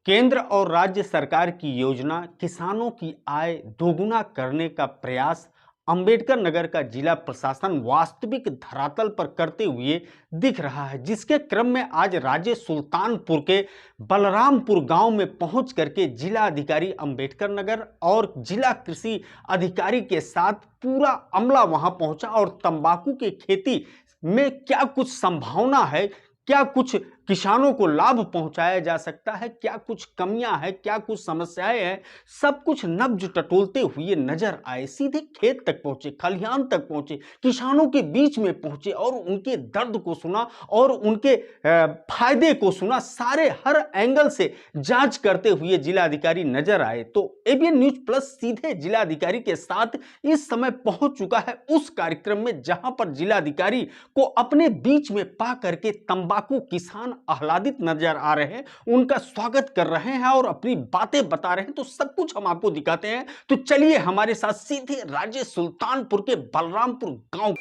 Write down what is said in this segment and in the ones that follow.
केंद्र और राज्य सरकार की योजना किसानों की आय दोगुना करने का प्रयास अंबेडकर नगर का जिला प्रशासन वास्तविक धरातल पर करते हुए दिख रहा है, जिसके क्रम में आज राज्य सुल्तानपुर के बलरामपुर गांव में पहुंच करके जिला अधिकारी अंबेडकर नगर और जिला कृषि अधिकारी के साथ पूरा अमला वहां पहुंचा और तंबाकू की खेती में क्या कुछ संभावना है, क्या कुछ किसानों को लाभ पहुंचाया जा सकता है, क्या कुछ कमियां हैं, क्या कुछ समस्याएं हैं, सब कुछ नब्ज टटोलते हुए नजर आए। सीधे खेत तक पहुंचे, खलिहान तक पहुंचे, किसानों के बीच में पहुंचे और उनके दर्द को सुना और उनके फायदे को सुना। सारे हर एंगल से जांच करते हुए जिलाधिकारी नजर आए। तो एबीएन न्यूज प्लस सीधे जिलाधिकारी के साथ इस समय पहुंच चुका है उस कार्यक्रम में जहां पर जिलाधिकारी को अपने बीच में पा करके तंबाकू किसान आह्लादित नजर आ रहे हैं, उनका स्वागत कर रहे हैं और अपनी बातें बता रहे हैं। तो सब कुछ हम आपको दिखाते हैं। तो चलिए हमारे साथ सीधे राज्य सुल्तानपुर के बलरामपुर गांव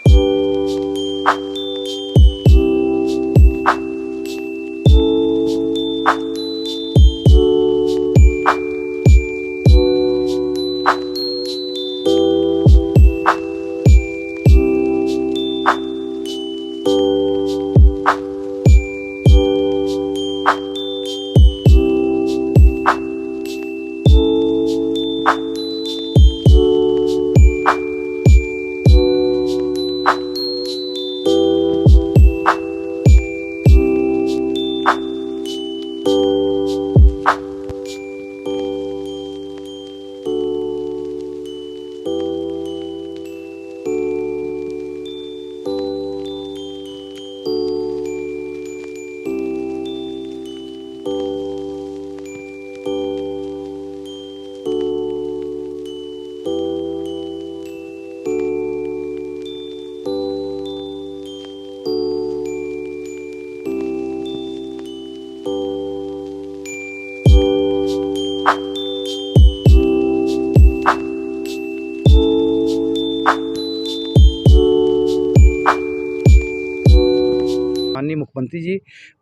माननीय मुख्यमंत्री जी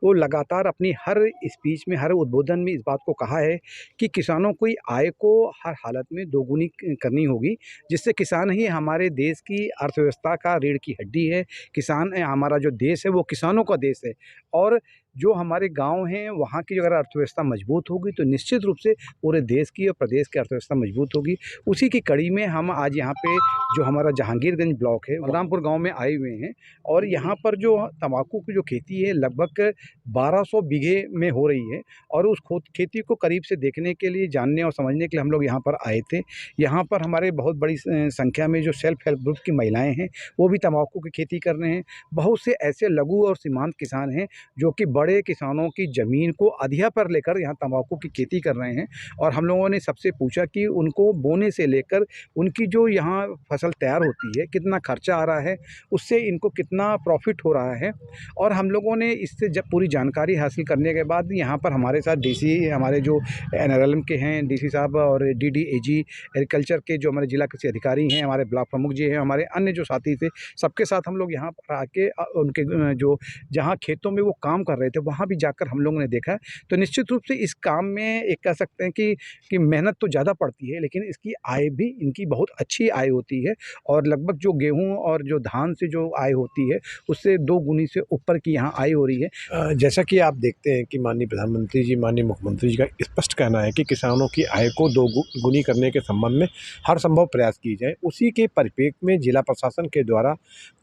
वो लगातार अपनी हर स्पीच में, हर उद्बोधन में इस बात को कहा है कि किसानों की आय को हर हालत में दोगुनी करनी होगी, जिससे किसान ही हमारे देश की अर्थव्यवस्था का रीढ़ की हड्डी है। किसान हमारा जो देश है वो किसानों का देश है और जो हमारे गांव हैं वहाँ की अगर अर्थव्यवस्था मजबूत होगी तो निश्चित रूप से पूरे देश की और प्रदेश की अर्थव्यवस्था मजबूत होगी। उसी की कड़ी में हम आज यहाँ पे जो हमारा जहांगीरगंज ब्लॉक है बलरामपुर गांव में आए हुए हैं और यहाँ पर जो तंबाकू की जो खेती है लगभग 1200 बीघे में हो रही है और उस खेती को करीब से देखने के लिए, जानने और समझने के लिए हम लोग यहाँ पर आए थे। यहाँ पर हमारे बहुत बड़ी संख्या में जो सेल्फ हेल्प ग्रुप की महिलाएँ हैं वो भी तंबाकू की खेती कर रहे हैं। बहुत से ऐसे लघु और सीमांत किसान हैं जो कि बड़े किसानों की ज़मीन को अधिया पर लेकर यहाँ तंबाकू की खेती कर रहे हैं और हम लोगों ने सबसे पूछा कि उनको बोने से लेकर उनकी जो यहाँ फसल तैयार होती है कितना खर्चा आ रहा है, उससे इनको कितना प्रॉफिट हो रहा है। और हम लोगों ने इससे जब पूरी जानकारी हासिल करने के बाद यहाँ पर हमारे साथ डीसी, हमारे जो एनआरएलएम के हैं डीसी साहब और डीडीएजी एग्रीकल्चर के जो हमारे जिला कृषि अधिकारी हैं, हमारे ब्लॉक प्रमुख जी हैं, हमारे अन्य जो साथी थे, सबके साथ हम लोग यहाँ पर आके उनके जो जहाँ खेतों में वो काम कर रहे थे वहाँ भी जाकर हम लोगों ने देखा। तो निश्चित रूप से इस काम में एक कह सकते हैं कि मेहनत तो ज़्यादा पड़ती है लेकिन इसकी आय भी इनकी बहुत अच्छी आय होती है और लगभग जो गेहूं और जो धान से जो आय होती है उससे 2 गुनी से ऊपर की यहाँ आय हो रही है। जैसा कि आप देखते हैं कि माननीय प्रधानमंत्री जी, माननीय मुख्यमंत्री जी का स्पष्ट कहना है कि किसानों की आय को 2 गुनी करने के संबंध में हर संभव प्रयास किए जाए। उसी के परिप्रेक्ष्य में जिला प्रशासन के द्वारा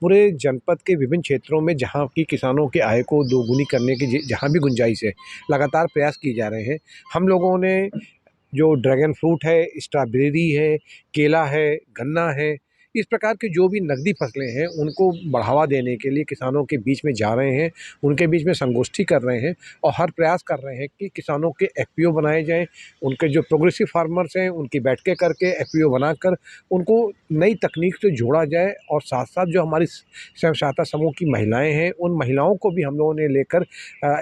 पूरे जनपद के विभिन्न क्षेत्रों में जहाँ की किसानों की आय को 2 गुनी करने की जहाँ भी गुंजाइश है लगातार प्रयास किए जा रहे हैं। हम लोगों ने जो ड्रैगन फ्रूट है, स्ट्रॉबेरी है, केला है, गन्ना है, इस प्रकार की जो भी नकदी फसलें हैं उनको बढ़ावा देने के लिए किसानों के बीच में जा रहे हैं, उनके बीच में संगोष्ठी कर रहे हैं और हर प्रयास कर रहे हैं कि किसानों के एफपीओ बनाए जाएं। उनके जो प्रोग्रेसिव फार्मर्स हैं उनकी बैठकें करके एफपीओ बनाकर उनको नई तकनीक से जोड़ा जाए और साथ साथ जो हमारी स्वयं सहायता समूह की महिलाएँ हैं उन महिलाओं को भी हम लोगों ने लेकर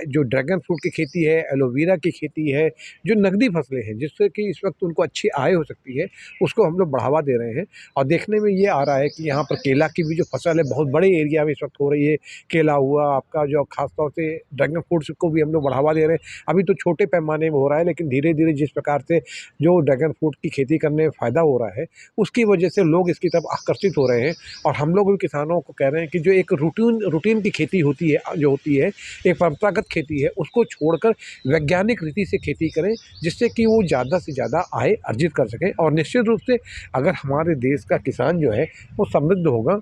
जो ड्रैगन फ्रूट की खेती है, एलोवेरा की खेती है, जो नकदी फसलें हैं जिससे कि इस वक्त उनको अच्छी आय हो सकती है, उसको हम लोग बढ़ावा दे रहे हैं। और देखने में ये आ रहा है कि यहाँ पर केला की भी जो फसल है बहुत बड़े एरिया में इस वक्त हो रही है। केला हुआ आपका, जो खासतौर से ड्रैगन फ्रूट्स को भी हम लोग बढ़ावा दे रहे हैं। अभी तो छोटे पैमाने में हो रहा है, लेकिन धीरे धीरे जिस प्रकार से जो ड्रैगन फ्रूट की खेती करने में फ़ायदा हो रहा है, उसकी वजह से लोग इसकी तरफ आकर्षित हो रहे हैं। और हम लोग भी किसानों को कह रहे हैं कि जो एक रूटीन की खेती होती है, जो होती है एक परंपरागत खेती है, उसको छोड़कर वैज्ञानिक रीति से खेती करें, जिससे कि वो ज़्यादा से ज़्यादा आय अर्जित कर सकें। और निश्चित रूप से अगर हमारे देश का किसान जो है वो समृद्ध होगा,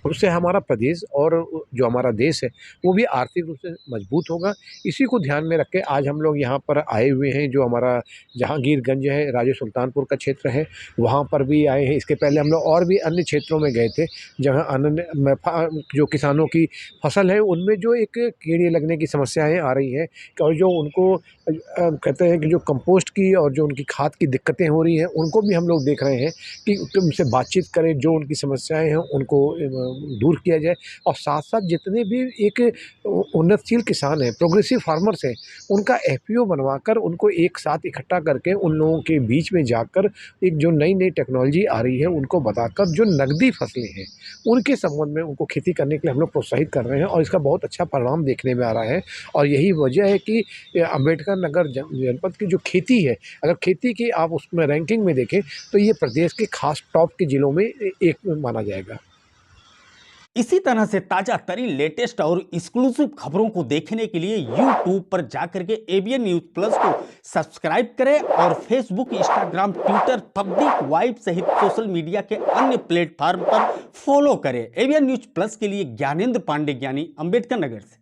उससे हमारा प्रदेश और जो हमारा देश है वो भी आर्थिक रूप से मजबूत होगा। इसी को ध्यान में रख के आज हम लोग यहाँ पर आए हुए हैं। जो हमारा जहांगीरगंज है, राजे सुल्तानपुर का क्षेत्र है, वहाँ पर भी आए हैं। इसके पहले हम लोग और भी अन्य क्षेत्रों में गए थे, जहाँ जो किसानों की फसल है उनमें जो एक कीड़े लगने की समस्याएँ आ रही हैं, और जो उनको कहते हैं कि जो कंपोस्ट की और जो उनकी खाद की दिक्कतें हो रही हैं, उनको भी हम लोग देख रहे हैं कि उनसे बातचीत करें, जो उनकी समस्याएँ हैं उनको दूर किया जाए। और साथ-साथ जितने भी एक उन्नतशील किसान हैं, प्रोग्रेसिव फार्मर्स हैं, उनका एफपीओ बनवाकर उनको एक साथ इकट्ठा करके उन लोगों के बीच में जाकर एक जो नई-नई टेक्नोलॉजी आ रही है उनको बताकर जो नकदी फसलें हैं, उनके संबंध में उनको खेती करने के लिए हम लोग प्रोत्साहित कर रहे हैं, और इसका बहुत अच्छा परिणाम देखने में आ रहा है। और यही वजह है कि अम्बेडकर नगर जनपद की जो खेती है, अगर खेती की आप उसमें रैंकिंग में देखें तो ये प्रदेश के खास टॉप के ज़िलों में एक माना जाएगा। इसी तरह से ताजा तरीन, लेटेस्ट और एक्सक्लूसिव खबरों को देखने के लिए YouTube पर जाकर के एबीएन न्यूज प्लस को सब्सक्राइब करें और Facebook, Instagram, Twitter, public vibe सहित सोशल मीडिया के अन्य प्लेटफॉर्म पर फॉलो करें। एबीएन न्यूज प्लस के लिए ज्ञानेंद्र पांडे, ज्ञानी, अम्बेडकर नगर से।